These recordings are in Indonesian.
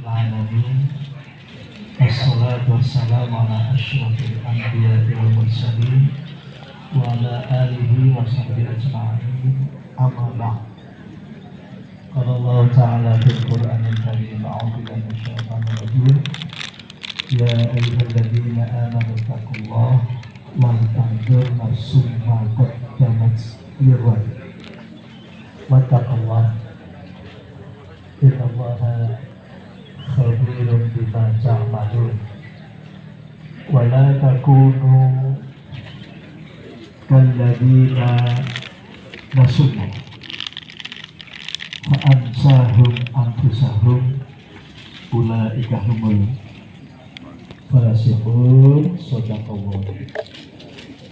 العالمين والصلاة والسلام على أشرف الأنبياء والمرسلين وعلى آله وصحبه أجمعين أما بعد قال الله تعالى في القرآن الكريم أعوذ بالله من الشيطان الرجيم يا أيها الذين آمنوا اتقوا الله ولتنظر نفس ما قدمت لغد واتقوا الله إن الله خبير بما تعملون ولا تكونوا كالذين نسوا الله فأنساهم أنفسهم أولئك هم الفاسقون. Shadaqallah.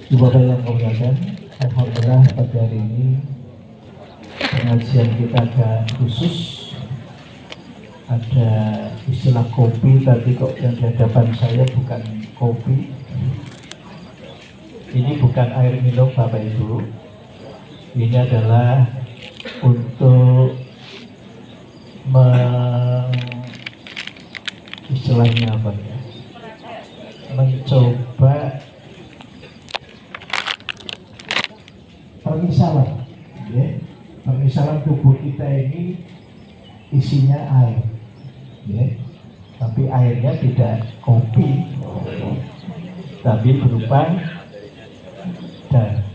Ibadah yang muliakan, alhamdulillah pada hari ini pengajian kita agak khusus. Ada istilah kopi, tapi kok yang di hadapan saya bukan kopi. Ini bukan air minum Bapak Ibu. Ini adalah untuk istilahnya apa ya? Mencoba permisalan, ya. Permisalan tubuh kita ini isinya air, ya. Tapi airnya tidak kopi, tapi berupa darah.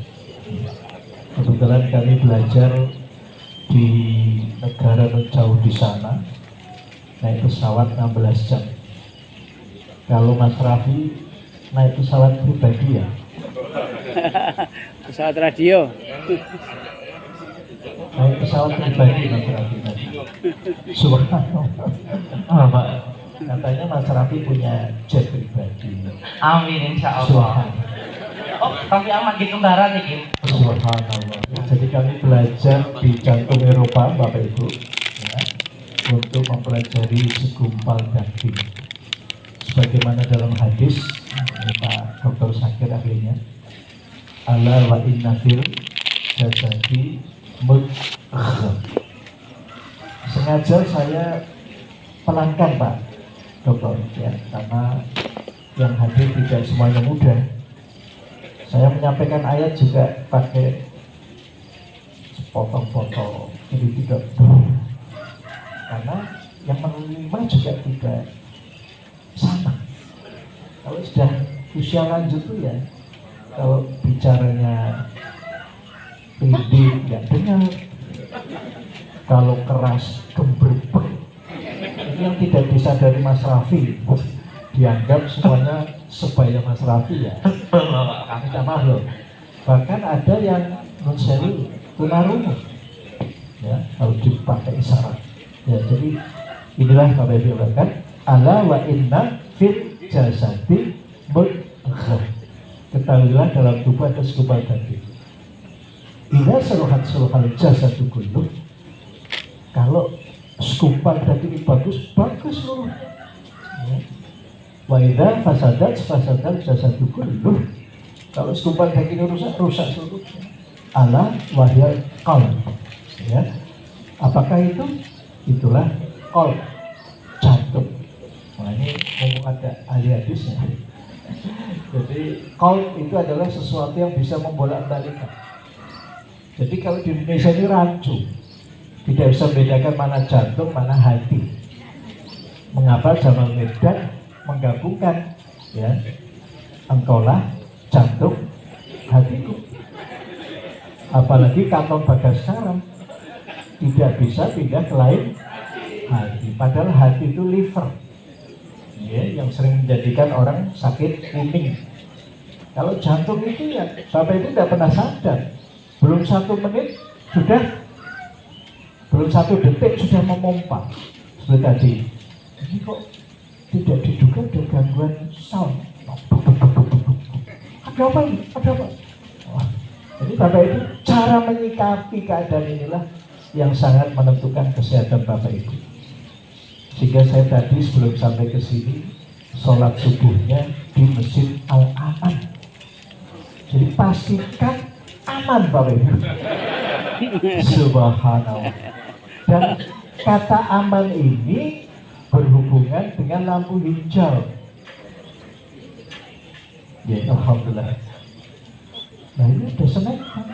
Kebetulan kami belajar di negara jauh di sana, naik pesawat 16 jam. Kalau Mas Raffi naik pesawat pribadi ya? Pesawat radio. Naik pesawat pribadi Mas Raffi tadi. Subhanallah. Pak, katanya Mas Raffi punya jet pribadi. Amin insya Allah. Oh, tapi amat di kembaran nih. Subhanallah. Jadi kami belajar di jantung Eropa, Bapak Ibu, ya, untuk mempelajari segumpal daging. Sebagaimana dalam hadis Pak Dr. Sakir akhirnya, ala wa inna fil jasadi mudghah. Sengaja saya pelankan Pak Dokter, ya, karena yang hadir tidak semuanya muda. Saya menyampaikan ayat juga pakai potong-potong, jadi tidak, karena yang menerima juga tidak sama. Kalau sudah usia lanjut tuh ya, kalau bicaranya pendek nggak dengar, kalau keras gemberbek. Ini yang tidak disadari Mas Raffi, dianggap semuanya sebaya Mas Raffi ya. Minta maaf loh. Bahkan ada yang non-seri tunarungu, ya, harus dipakai isyarat. Ya, jadi inilah Bapak Ibu kan, ala wa inna fil jasadi mudghah. Ketahuilah dalam tubuh ada segumpal daging. Bila seluhat jasadu kulluh. Kalau segumpal daging bagus seluruh. Ya. Wa idza fasadat jasadu kulluh. Kalau segumpal daging rusak seluruhnya. Ala wahyal qalb. Ya. Apakah itu? Itulah qalb, jantung. Nah, ini ngomong ada ahli hadisnya. Jadi qalb itu adalah sesuatu yang bisa membolak-balikan. Jadi kalau di Indonesia ini rancu, tidak bisa membedakan mana jantung, mana hati. Mengapa Jamal Mirdad menggabungkan, ya, engkaulah jantung, hatiku. Apalagi kantong Bagaskara tidak bisa pindah ke lain hati. Padahal hati itu liver, ya, yang sering menjadikan orang sakit kuning. Kalau jantung itu ya, Bapak itu tidak pernah sadar. Belum 1 menit sudah, belum 1 detik sudah memompa. Seperti tadi, ini kok tidak diduga ada gangguan sound. Ada apa ini? Ada apa? Jadi Bapak Ibu, cara menyikapi keadaan inilah yang sangat menentukan kesehatan Bapak Ibu. Sehingga saya tadi sebelum sampai ke sini sholat subuhnya di Masjid Al-Aman. Jadi pastikan aman Bapak Ibu. Subhanallah. Dan kata aman ini berhubungan dengan lampu hijau. Ya, alhamdulillah. Nah ini udah seneng kan?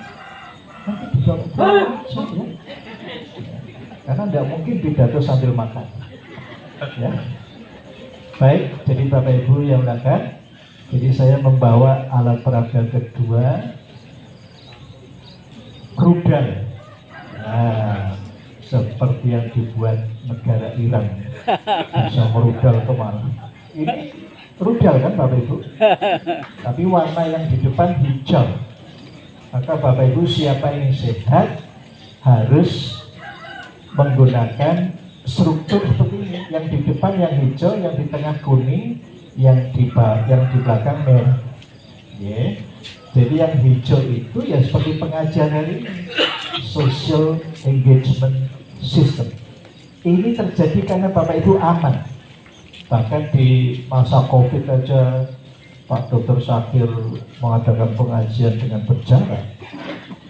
Nanti dibawa pulang aja ya. Karena tidak mungkin pidato sambil makan. Ya. Baik, jadi Bapak Ibu yang muliakan, jadi saya membawa alat peraga kedua, rudal. Nah, seperti yang dibuat negara Iran, bisa merudal kemana. Ini rudal kan Bapak Ibu, tapi warna yang di depan hijau. Maka Bapak Ibu siapa yang sehat harus menggunakan struktur seperti ini, yang di depan yang hijau, yang di tengah kuning, yang di belakang merah. Yeah. Jadi yang hijau itu ya seperti pengajian hari ini, social engagement system. Ini terjadi karena Bapak Ibu aman. Bahkan di masa COVID aja Pak Dr. Syakir mengadakan pengajian dengan berjarak.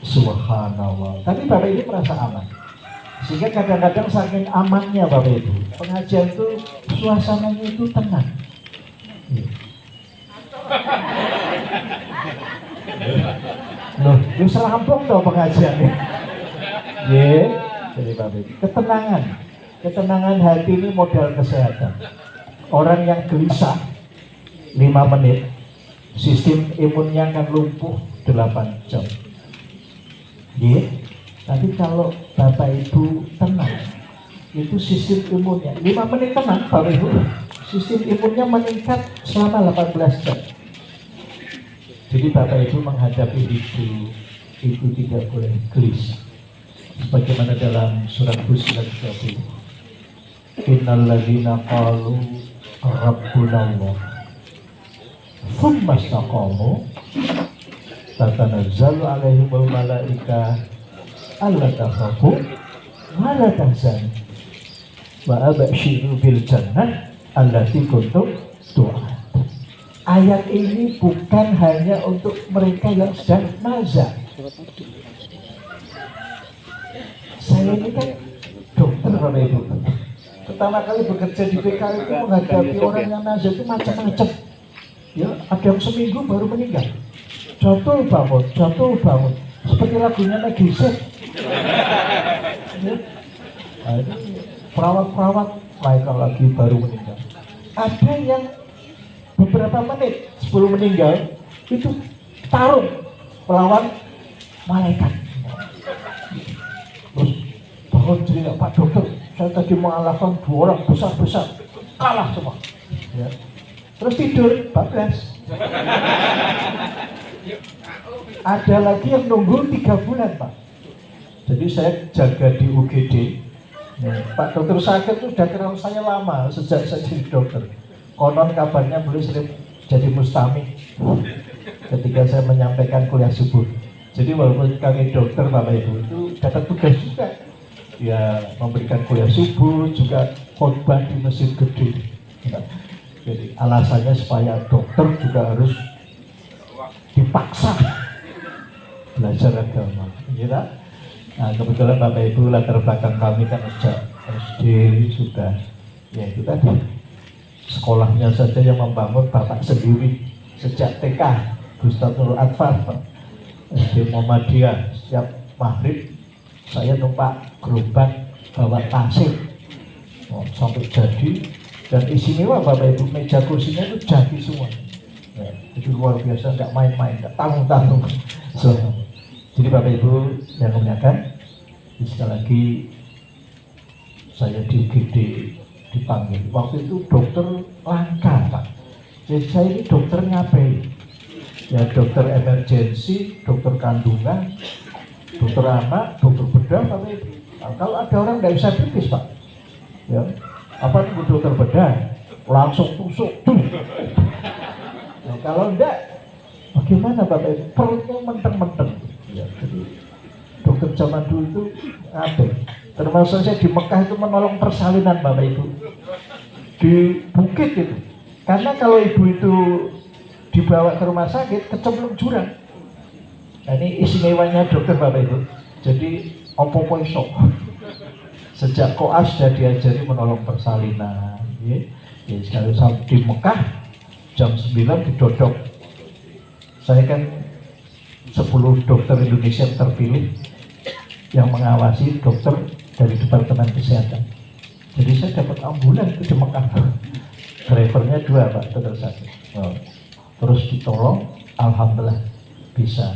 Subhanallah. Tapi Bapak Ibu merasa aman. Sehingga kadang-kadang saking amannya Bapak Ibu, pengajian itu suasananya itu tenang. Loh, itu serampung dong pengajiannya. Jadi Bapak Ibu, ketenangan hati ini modal kesehatan. Orang yang gelisah 5 menit, sistem imunnya akan lumpuh 8 jam. Tapi kalau Bapak Ibu tenang, itu sistem imunnya 5 menit tenang Bapak Ibu, sistem imunnya meningkat selama 18 jam. Jadi Bapak Ibu menghadapi itu tidak boleh gelisah. Sebagaimana dalam surat Fussilat 30. Innal ladzina qalu rabbuna Allah tsumma istaqamu tatanazzalu alaihimul malaikah alla takhafu wa la tahzanu wa abshiru bil jannah allati kuntum tu'adun. Ayat ini bukan hanya untuk mereka yang sedang nazar. Saya ini kan dokter Bapak Ibu. Pertama kali bekerja di PKI itu menghadapi orang yang nazar itu macam-macam. Ya, ada yang seminggu baru meninggal. Jatuh bangun. Seperti lagunya Megizet. Ya. Nah, ini perawat-perawat mereka lagi baru meninggal. Ada yang beberapa menit sebelum meninggal itu tarung melawan malaikat. Terus bangun cerita, Pak Dokter, saya tadi mengalahkan 2 orang besar-besar, kalah semua. Ya. Terus tidur, bablas. Ada lagi yang nunggu 3 bulan Pak. Jadi saya jaga di UGD. Pak Dokter Syakir itu sudah kenal saya lama, sejak saya jadi dokter. Konon kabarnya beliau sering jadi mustami ketika saya menyampaikan kuliah subuh. Jadi walaupun kami dokter Bapak Ibu itu dapat tugas juga, ya memberikan kuliah subuh, juga khotbah di masjid gede. Jadi alasannya supaya dokter juga harus dipaksa belajar agama. Ya, nah, kebetulan Bapak Ibu latar belakang kami kan sejak SD sudah, ya itu tadi sekolahnya saja yang membangun Bapak sendiri sejak TK, Ustaz Nurul Atfar, SD Muhammadiyah. Setiap maghrib saya numpak gerobak bawa pasir sampai jadi, dan istimewa Bapak Ibu meja kursinya itu jadi semua. Ya, itu luar biasa, nggak main-main, nggak tanggung-tanggung. So, jadi Bapak Ibu yang memuliakan, sekali lagi saya di UGD dipanggil. Waktu itu dokter langka Pak. Jadi saya ini dokter ngapain? Ya dokter emergensi, dokter kandungan, dokter anak, dokter bedah Bapak Ibu. Nah, kalau ada orang nggak bisa kritis Pak, ya apa itu dokter bedah langsung tusuk tuh. Nah, kalau enggak bagaimana Bapak Ibu? Perutnya menteng-menteng. Ya, jadi dokter zaman dulu itu apa? Termasuk saya di Mekah itu menolong persalinan Bapak Ibu di bukit itu. Karena kalau ibu itu dibawa ke rumah sakit kecemplung jurang. Nah, ini istimewanya dokter Bapak Ibu. Jadi opo-opo iso. Sejak koas sudah diajari menolong persalinan, Ya, ya sekali di Mekah jam 9 didodok. Saya kan 10 dokter Indonesia terpilih yang mengawasi dokter dari Departemen Kesehatan. Jadi saya dapat ambulan itu di Mekah. Drivernya 2 Pak, dokter satu. Oh. Terus ditolong, alhamdulillah bisa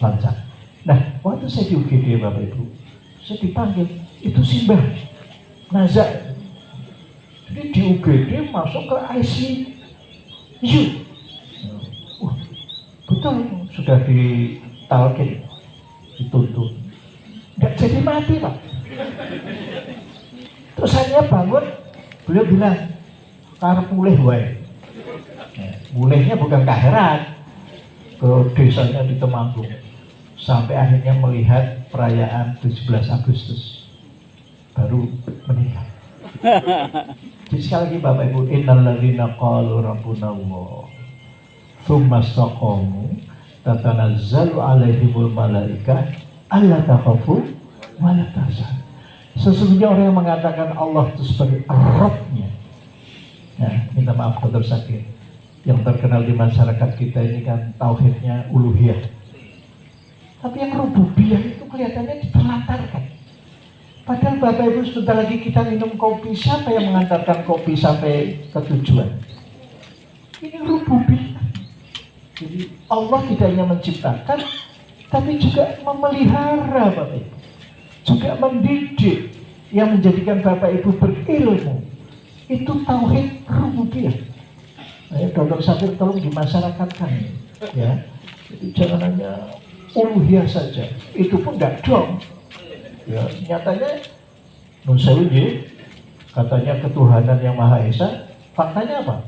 lancar. Nah, waktu saya di UGD Bapak Ibu, saya dipanggil, itu Simbah Nazak. Jadi di UGD masuk ke ICU. Betul, sudah ditalkin, dituntut. Nggak jadi mati Pak. Terus saya bangun, beliau bilang, karep mulih wae. Mulihnya bukan ke akhirat, ke desanya di Temanggung. Sampai akhirnya melihat perayaan 17 Agustus. Baru meninggal. Jadi sekali lagi Bapak Ibu, innal ladzina qalu rabbuna Allah tsumma istaqamu tatanazzalu alaihimul malaikah alla takhafu wa la tahzanu. Sesungguhnya orang yang mengatakan Allah itu sebagai Rabb-nya. Nah, minta maaf Dr. Sakir. Yang terkenal di masyarakat kita ini kan tauhidnya uluhiyah. Tapi yang rububiyah itu kelihatannya diterlantarkan. Padahal Bapak Ibu sebentar lagi kita minum kopi, siapa yang mengantarkan kopi sampai ke tujuan? Ini rububiyah. Jadi Allah tidak hanya menciptakan, tapi juga memelihara Bapak Ibu. Juga mendidik, yang menjadikan Bapak Ibu berilmu. Itu tauhid rububiyah. Nah, Dr. Sakir tolong dimasyarakatkan ya. Jadi jangan hanya uluhiyah saja. Itu pun tidak dong. Ya, nyatanya Nusawi katanya ketuhanan yang Maha Esa, faktanya apa?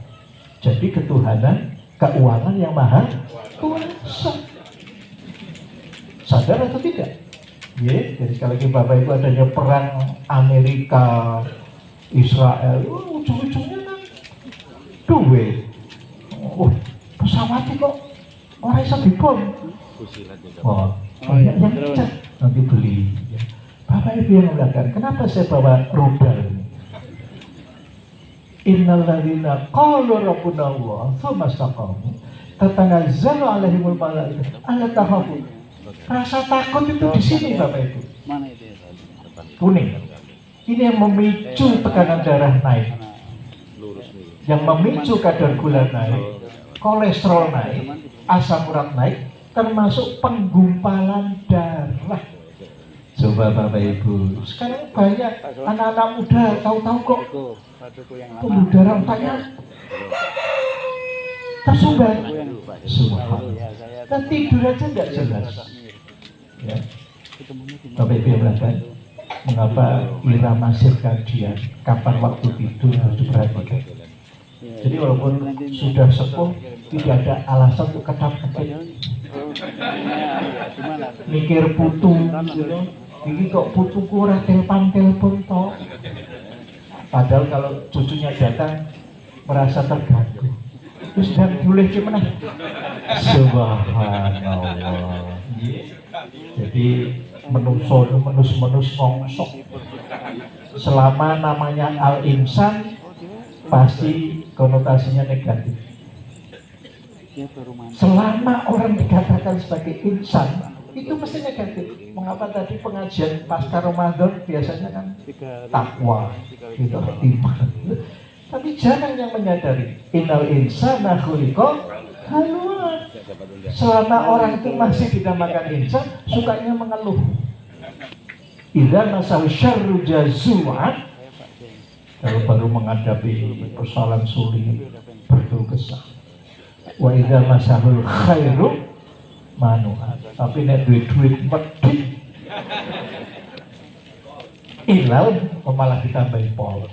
Jadi ketuhanan keuangan yang Maha Kuasa. Sadar atau tidak? Ya, jadi sekali lagi Bapak Ibu adanya perang Amerika, Israel, ujung-ujungnya kan duit. Pesawatnya kok orang bisa dibom. Banyak yang cat nanti beli. Ya. Bapak Ibu yang mengatakan, kenapa saya bawa rudal ini? Innal ladzina qalu rabbuna Allah tsumma istaqamu tatanazzalu alaihimul malaikatu alla takhafu. Rasa takut itu di sini Bapak Ibu. Kuning. Ini yang memicu tekanan darah naik, yang memicu kadar gula naik, kolesterol naik, asam urat naik, termasuk penggumpalan darah. Coba Bapak Ibu, sekarang banyak anak-anak muda tahu-tahu kok pembuluh darah otaknya tersumbat. Subhanallah. Dan tidur aja nggak jelas. Ya. Bapak Ibu yang berangkat, mengapa irama sirkadian, kapan waktu tidur harus diperhatikan. Jadi walaupun sudah sepuh, tidak ada alasan untuk kedap-kedip. Mikir putu, gitu. Ini kok putuku ora telepon toh. Padahal kalau cucunya datang merasa terganggu. Terus dan boleh gimana? Subhanallah. Jadi menus ngongsok. Selama namanya al-insan pasti konotasinya negatif. Selama orang dikatakan sebagai insan itu mesti negatif. Mengapa tadi pengajian pasca Ramadan biasanya kan takwa, gitu, iman. Tapi jarang yang menyadari innal insana khuliqa haluan. Selama orang itu masih dinamakan insan, sukanya mengeluh. Idza masal syarru jazu'an. Kalau baru menghadapi persoalan sulit, berkeluh kesah. Wa idza masahul khairu manu'an. Tapi nek duit medhit ilal malah ditambahi pol.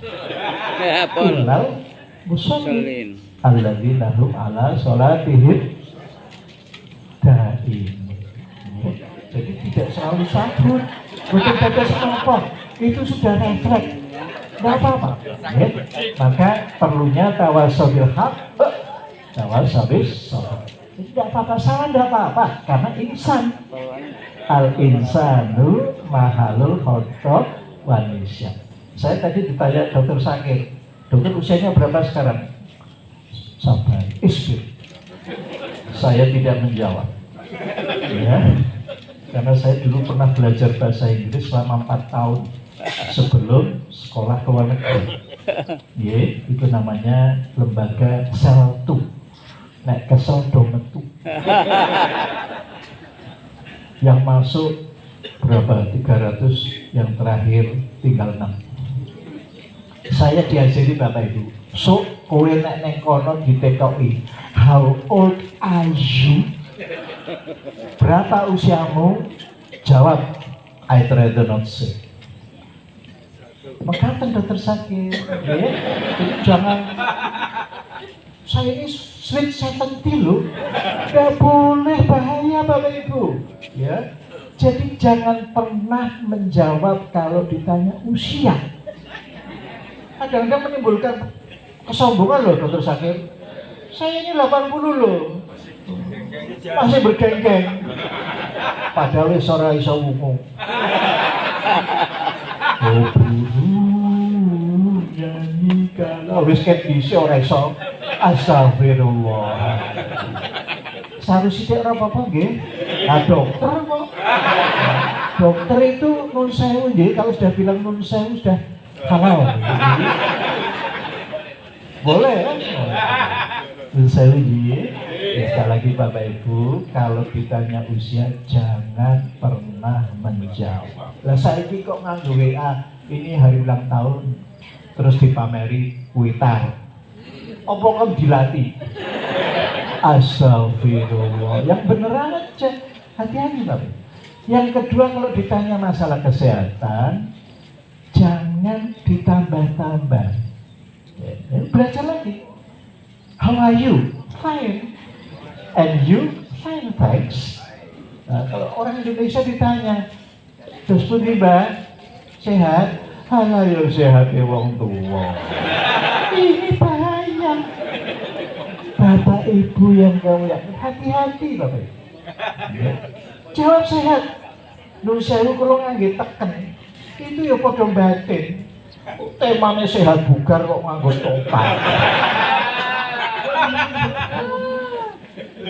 Ilal musallin alladzina hum ala sholatihim daim. Jadi tidak selalu sabun, bukan tetes apa, itu sudah refleks. Tidak apa-apa. Ya. Maka perlunya tawasau bil haq, tawasau bis sabr. Tidak apa-apa, salah tidak apa-apa, karena insan. Al-insanu mahalul khotob wanisya. Saya tadi ditanya Dr. Sakir, dokter usianya berapa sekarang? Sabar, isbir. Saya tidak menjawab, ya, karena saya dulu pernah belajar bahasa Inggris selama 4 tahun sebelum sekolah ke luar negeri. Ya, itu namanya lembaga seltu. Nek kesel do metu. Yang masuk berapa? 300, yang terakhir tinggal 6. Saya diajari Bapak Ibu, so kowe nek neng kono ditekoki, how old are you? Berapa usiamu? Jawab, I'd rather not say. Mengatakan dokter sakit, ya, jadi jangan, saya ini sweet 70 loh, gak boleh, bahaya Bapak Ibu, ya. Jadi jangan pernah menjawab kalau ditanya usia. Kadang-kadang menimbulkan kesombongan loh dokter sakit. Saya ini 80 loh, masih bergeng-geng, padahal ora iso wungu. Oh buru nyanyi kalau wis ket bisa ora iso. Astagfirullah. Seharusnya ora apa-apa nggih. Nah, dokter kok. Dokter itu nun sewu nggih, kalau sudah bilang nun sewu sudah halal. Boleh kan? Nun sewu nggih. Sekali lagi Bapak Ibu, kalau ditanya usia jangan pernah menjawab. Lah saiki kok nganggo WA, ini hari ulang tahun, terus dipameri kuitar. Apa kan dilatih? Astagfirullah. Yang bener aja, hati-hati Bapak. Yang kedua, kalau ditanya masalah kesehatan, jangan ditambah-tambah. Belajar lagi. How are you? Fine. And you? Fine, thanks. Nah, kalau orang Indonesia ditanya, terus pun Mbak, sehat? Halah ya sehat ya wong tua. Ini bahaya. Bapak Ibu yang kamu ya, hati-hati Bapak Ibu. Ya. Jawab sehat. Nun sewu kalau ngangge teken, itu ya padha batin. Temanya sehat bugar kok nganggo topan.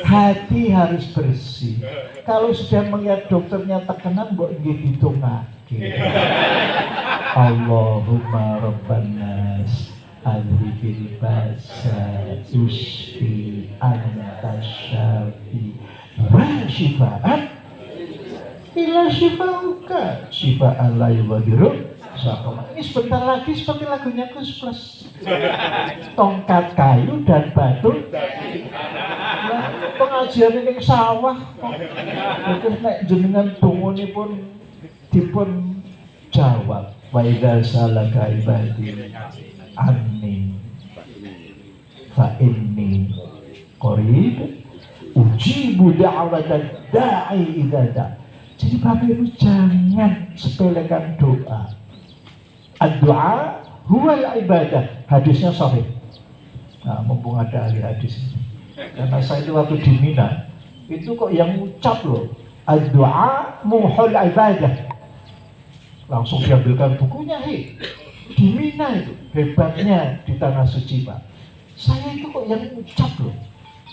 Hati harus bersih. Kalau sudah melihat dokternya tekenan, mbok nggih ditungake. Allahumma rabban nas adhibil basa usfi anta syafi wa syifaan ila syifauka syifaan la yughadiru saqama. Ini sebentar lagi seperti lagunya Gus Plus. Tongkat kayu dan batu. Nah, pengajian ini sawah kok. Terus nek jenengan dongonipun dipun jawab. Wa idza salaka ibadi anni fa inni qarib ujibu da'watad da'i idza da'. Jadi Bapak Ibu jangan sepelekan doa. Ad-du'a huwal ibadah. Hadisnya sahih. Nah, mumpung ada ahli hadis ini. Karena saya itu waktu di Mina, itu kok yang ucap loh, ad-du'a muhul ibadah. Langsung diambilkan bukunya, di Mina itu. Hebatnya di Tanah Suci, Pak. Saya itu kok yang ucap loh,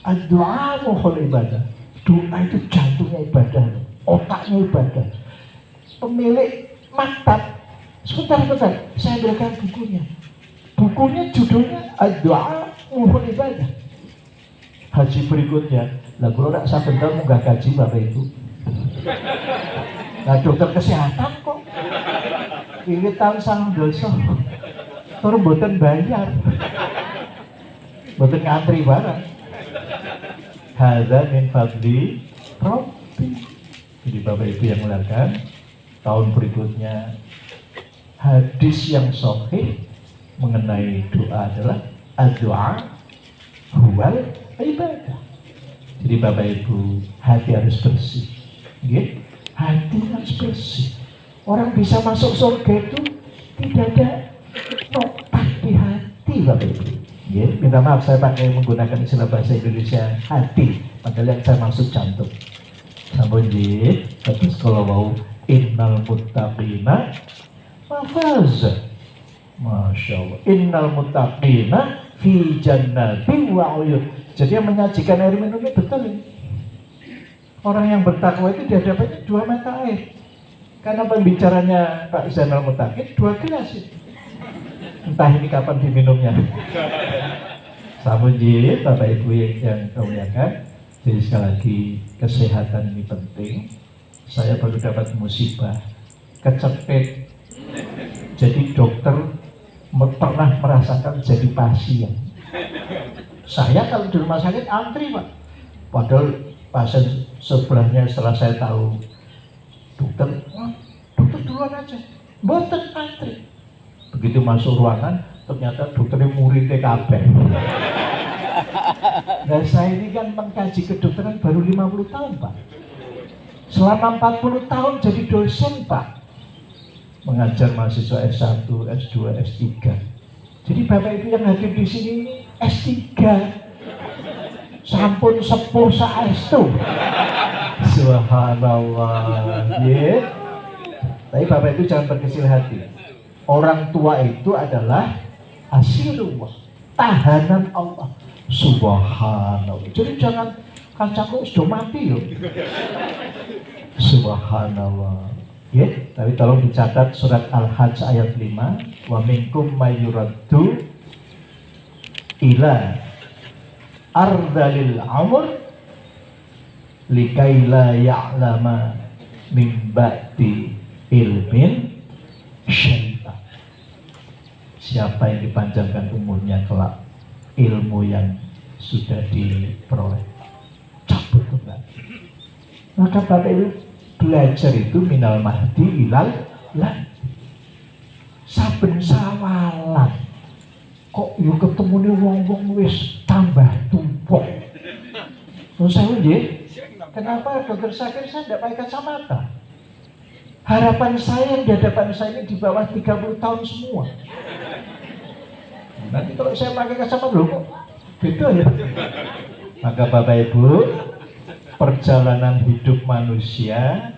ad-du'a muhul ibadah. Doa itu jantungnya ibadah loh, otaknya ibadah. Pemilik maktab, sebentar, saya berikan bukunya. Bukunya judulnya ad-du'a muhul ibadah. Haji berikutnya, lah kalau nak sebentar munggah gaji Bapak Ibu. Nah dokter kesehatan kok ini tahun sang dosa terus mboten bayar, mboten ngantri barang. Hadza min fadli Rabbi. Jadi Bapak Ibu yang mulakan, tahun berikutnya hadis yang sahih mengenai doa adalah ad-du'a huwal ibadah. Jadi Bapak Ibu, hati harus bersih. Gitu? Hati harus bersih. Orang bisa masuk surga itu tidak ada notak di hati Bapak Ibu. Gitu? Minta maaf saya pakai menggunakan istilah bahasa Indonesia hati, padahal yang saya maksud jantung. Sampun nggih, terus kalau mau innal muttaqina mafaz. Masya Allah. Innal muttaqina fi jannatin wa uyun. Jadi yang menyajikan air minum ini betul ini. Orang yang bertakwa itu dihadapannya 2 mata air. Karena pembicaranya Pak Zainal Muttaqin 2 gelas itu. Entah ini kapan diminumnya. Samunjit, Bapak Ibu yang muliakan. Jadi sekali lagi kesehatan ini penting. Saya baru dapat musibah kecepet. Jadi dokter pernah merasakan jadi pasien. Saya kalau di rumah sakit antri Pak. Padahal pasien sebelahnya setelah saya tahu dokter duluan aja, mboten antri. Begitu masuk ruangan, ternyata dokternya murid TKP. Nah saya ini kan mengkaji kedokteran baru 50 tahun Pak. Selama 40 tahun jadi dosen Pak. Mengajar mahasiswa S1, S2, S3. Jadi Bapak Ibu yang hadir di sini S3. Sampun sepuh saestu. Subhanallah. Yeah. Tapi Bapak Ibu jangan berkecil hati. Orang tua itu adalah asilullah, tahanan Allah. Subhanallah. Jadi jangan kancaku sudah mati loh. Subhanallah. Ya, tapi tolong dicatat surat Al-Hajj ayat 5. Wa minkum mayuraddu ila ardalil amr likai la ya'lama min ba'di ilmin syaitan. Siapa yang dipanjangkan umurnya kelak ilmu yang sudah diperoleh cabut kembali. Maka Bapak Ibu belajar itu minal mahdi ilal lan. Saben sawalan kok yo ketemune wong-wong wis tambah tumpuk. Terus saya nggih, kenapa dokter Syakir saya tidak pakai kacamata? Harapan saya yang di hadapan saya ini di bawah 30 tahun semua. Nanti kalau saya pakai kacamata loh kok beda ya. Maka Bapak Ibu, perjalanan hidup manusia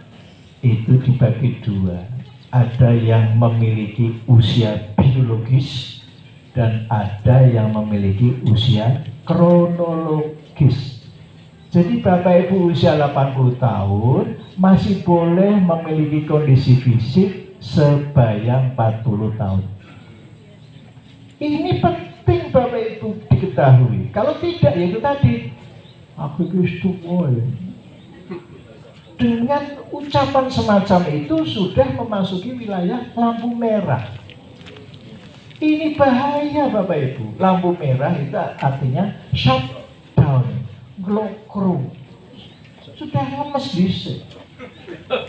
itu dibagi 2. Ada yang memiliki usia biologis dan ada yang memiliki usia kronologis. Jadi Bapak Ibu usia 80 tahun masih boleh memiliki kondisi fisik sebaya 40 tahun. Ini penting Bapak Ibu diketahui. Kalau tidak ya itu tadi, aku itu dengan ucapan semacam itu sudah memasuki wilayah lampu merah. Ini bahaya Bapak Ibu. Lampu merah itu artinya shutdown, glokru. Sudah lemes bisa.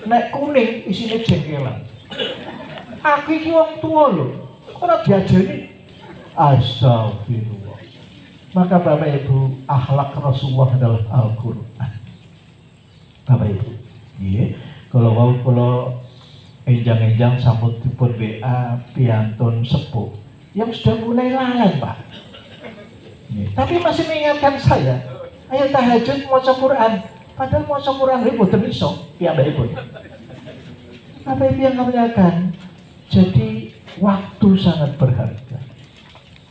Nek kuning isinya jengkelan. Aku ini orang tua loh. Orang diajari. Astagfirullah. Maka Bapak Ibu, akhlak Rasulullah adalah Al-Quran. Bapak Ibu, iya. Kalau enjang-enjang sambut dipun WA piantun sepuh yang sudah mulai lalai Pak. Tapi masih mengingatkan saya, ayo tahajud maca Quran. Padahal maca Quran itu boten iso, Bapak Ibu. Bapak Ibu yang kemuliaan, jadi waktu sangat berharga.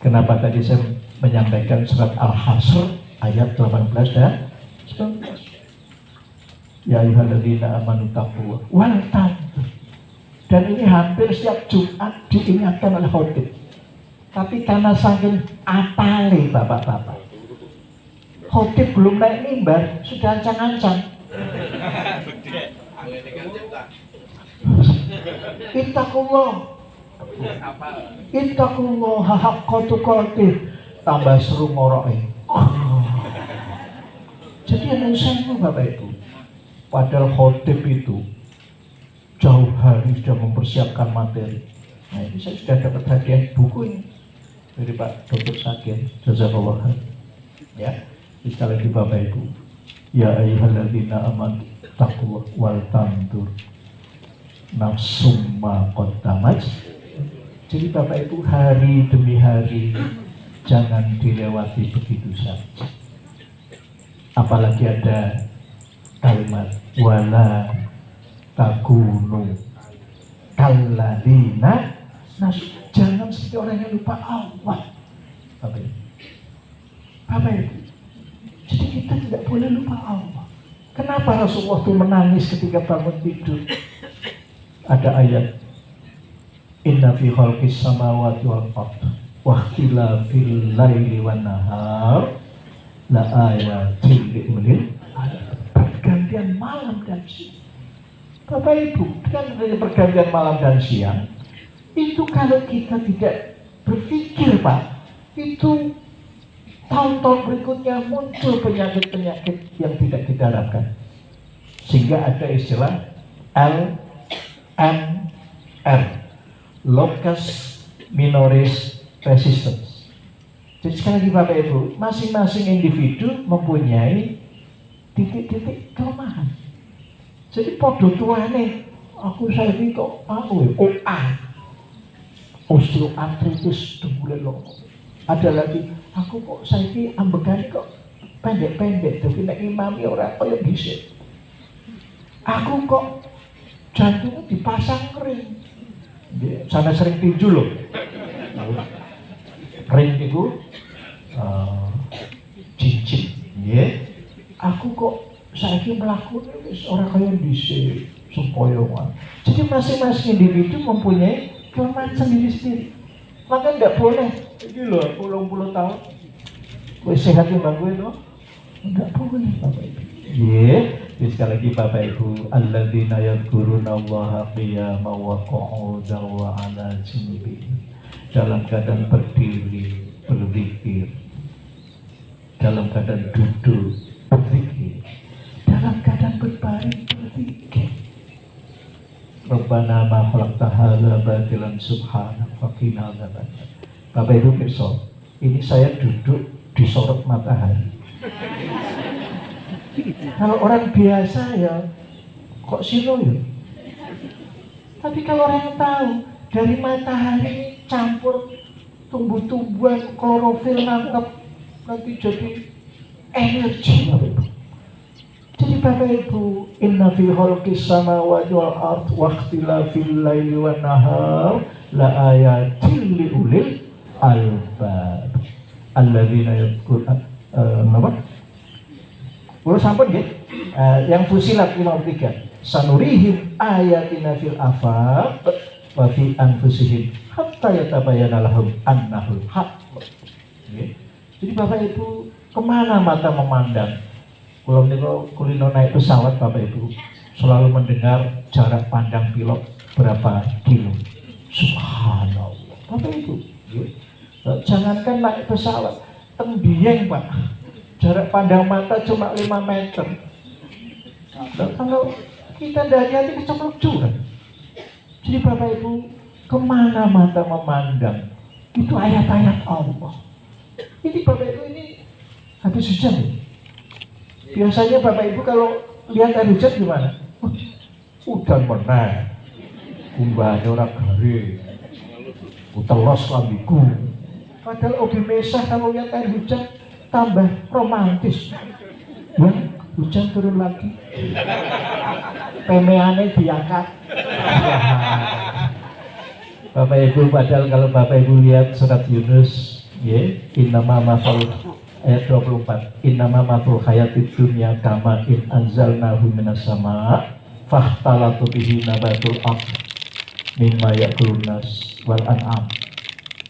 Kenapa tadi saya menyampaikan surat Al-Hasr ayat 18 dan 19. Ya ayyuhalladzina amanu taqwa wal tanzur. Dan ini hampir setiap Jumat diingatkan oleh khotib. Tapi karena saking apale bapak-bapak, khotib belum naik mimbar sudah ancang-ancang. Ittaqullah haqqa tuqatih. Tambah seru ngoroke. Jadi yang saya Bapak Ibu, padahal khotib itu jauh hari sudah mempersiapkan materi. Nah ini saya sudah dapat hadiah buku ini dari Pak Dr. Syakir. Jazakallah khair. Ya, sekali lagi Bapak Ibu. Ya ayyuhalladzina amanu taqwa wal tanzur nafsum ma qaddamat. Jadi Bapak Ibu hari demi hari jangan dilewati begitu saja. Apalagi ada kalimat wala takunu kalladzina, jangan seperti seperti orang yang lupa Allah. Bapak Ibu, jadi kita tidak boleh lupa Allah. Kenapa Rasulullah itu menangis ketika bangun tidur? Ada ayat, inna fi khalqis samawati wal ardi wa ikhtilafil laili wan nahar la ayatin li ulil albab. Pergantian malam dan siang. Bapak Ibu, kan dari pergantian malam dan siang itu kalau kita tidak berpikir, Pak, itu tahun-tahun berikutnya muncul penyakit-penyakit yang tidak kita harapkan. Sehingga ada istilah LMR, Locus Minoris Resistance. Jadi sekali lagi Bapak Ibu, masing-masing individu mempunyai titik-titik kelemahan. Jadi podo tuane, aku saiki kok OA, osteoartritis dembule loro. Ada lagi, aku kok saiki ambegane kok pendek-pendek, tapi nek imami ora kaya dhisik. Aku kok jantungnya dipasang kering. Sana sering tinju loh. Kering itu cincin. Aku kok saiki melakukan orang kaya dhisik sempoyongan. Jadi masing-masing individu mempunyai kelemahan sendiri-sendiri. Maka tidak boleh. Ini loh, 40 tahun. Gue sehat yang gue itu. Tidak boleh Bapak Ibu. Jadi sekali lagi Bapak Ibu, alladzina yadhkuruna Allaha qiyaman wa qu'udan wa 'ala junubihim. Dalam keadaan berdiri, berzikir. Dalam keadaan duduk, berzikir. Dalam keadaan berbaring, berzikir. Rabbana ma khalaqta hadza batilan subhanaka wa qina adzabannar. Bapak Ibu pirsa, ini saya duduk disorot matahari. Kalau orang biasa ya kok silo ya. Tapi kalau orang yang tahu dari matahari campur tumbuh-tumbuhan, klorofil nangkep, nanti jadi energi Bapak Ibu. Jadi Bapak Ibu, inna fi khalqis samawati wal ardi wa ikhtilafil laili wan nahar la ayatin li ulil albab alladzina yadhkuruna Ulo sampun nggih. Yang Fusilat 53. Sanurihim ayatina fil afaq wa fi anfusihim hatta yatabayyana lahum annahul haqq. Jadi Bapak Ibu, kemana mata memandang? Kalau niku kulino naik pesawat Bapak Ibu selalu mendengar jarak pandang pilot berapa kilo. Subhanallah. Bapak Ibu, jangankan naik pesawat, tembieng Pak. Jarak pandang mata cuma 5 meter. Nah, kalau kita tidak hati-hati kecemplung jurang. Jadi Bapak Ibu, kemana mata memandang? Itu ayat-ayat Allah. Ini Bapak Ibu ini habis hujan ya? Biasanya Bapak Ibu kalau lihat air hujan gimana? Udan meneh. Kumbahane ora garing. Utelos lambiku. Padahal obi mesah kalau lihat air hujan tambah romantis. Ya, hujan turun lagi. Pemeane diangkat. Bapak Ibu, padahal kalau Bapak Ibu lihat surat Yunus, ya, innama mafal ayat 24. Innama mafal hayatid dunya kama in anzalnahu minas sama fahtalatu bihi nabatul ardh mimma ya'kulun nas wal an'am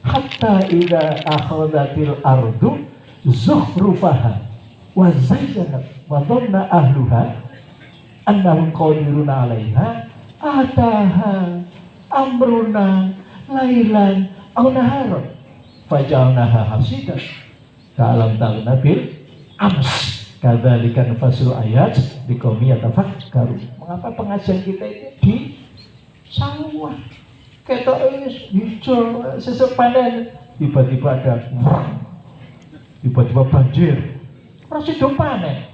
hatta idza akhadhatil ardu zuhrufaha wa zayyanat wa dhanna ahluha annahum qadiruna 'alaiha ataha amruna lailan aw naharan faja'alnaha hasidan ka'alam taghna bil ams kadzalika nafasul ayat biqaumi yatafakkarun. Mengapa pengajian kita itu di sawah ketok hijau sesuk panen tiba-tiba ada tiba-tiba banjir, masih panen.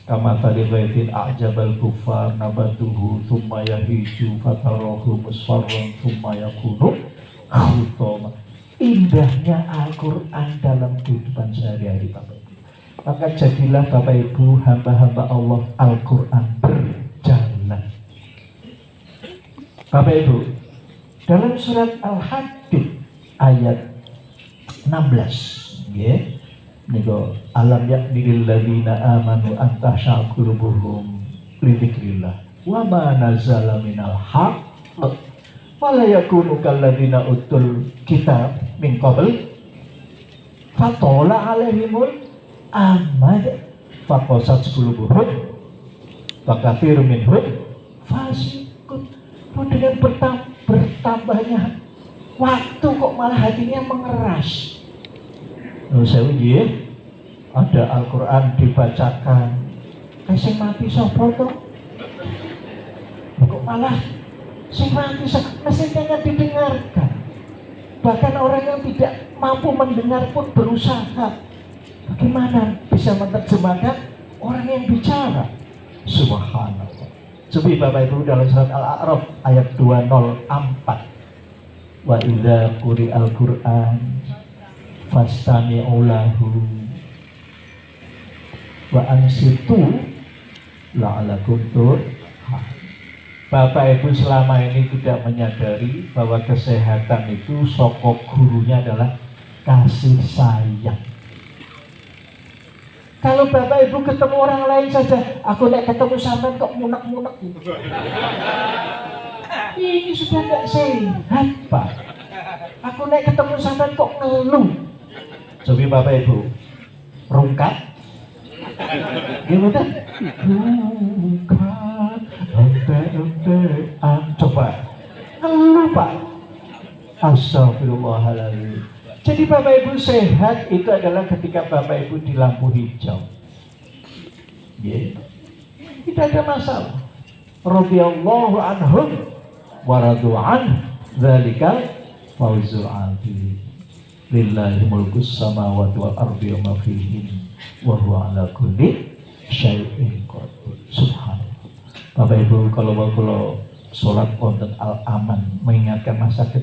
Kama tadi ghaifin a'jabal kufar nabatuhu thumma yahiju fatarahu musfarran thumma yakunu khutama. Indahnya Al-Quran dalam kehidupan sehari-hari Bapak Ibu. Maka jadilah Bapak Ibu hamba-hamba Allah Al-Quran berjalan. Bapak Ibu, dalam surat Al-Hadid ayat 16 nggih. Niku alam yaknil ladzina amanu an tahsha qulubuhum li dzikrillah wa ma nazala minal haqq wala yakunu kalladzina utul kitab min qabl fatola alaihimul amad faqasat qulubuhum wa katsirun minhum fasiqun. Dengan bertambahnya waktu kok malah hatinya mengeras. Saya uji, ada Al-Quran dibacakan, sing mati sapa to? Kok malah sing mati mestinya didengarkan. Bahkan orang yang tidak mampu mendengar pun berusaha. Bagaimana bisa menerjemahkan orang yang bicara? Subhanallah. Coba Bapak Ibu dalam surat Al-A'raf ayat 204. Wa idza quri'al Qur'an fastami'u lahu wa ansitu la'alakum turhamun. Bapak Ibu selama ini tidak menyadari bahwa kesehatan itu sokok gurunya adalah kasih sayang. Kalau Bapak Ibu ketemu orang lain saja, aku nek ketemu sampean kok munek-munek gitu. Ini sudah tidak sehat, Pak. Aku nek ketemu sampean kok ngeluh. Coba Bapak Ibu rungkat. Gimana? Rungkat, ente-entean. Coba ngeluh, Pak. Astagfirullahaladzim. Jadi Bapak Ibu sehat itu adalah ketika Bapak Ibu di lampu hijau. Yeah. Tidak ada masalah. Radhiyallahu anhum wa radu an dzalikal fawzul adzim. Lillahi mulkus samawati wal ardi wa ma fihin wa huwa ala kulli syai'in qadir. Subhanallah. Bapak Ibu kalau salat wonten al-aman mengingatkan masa kecil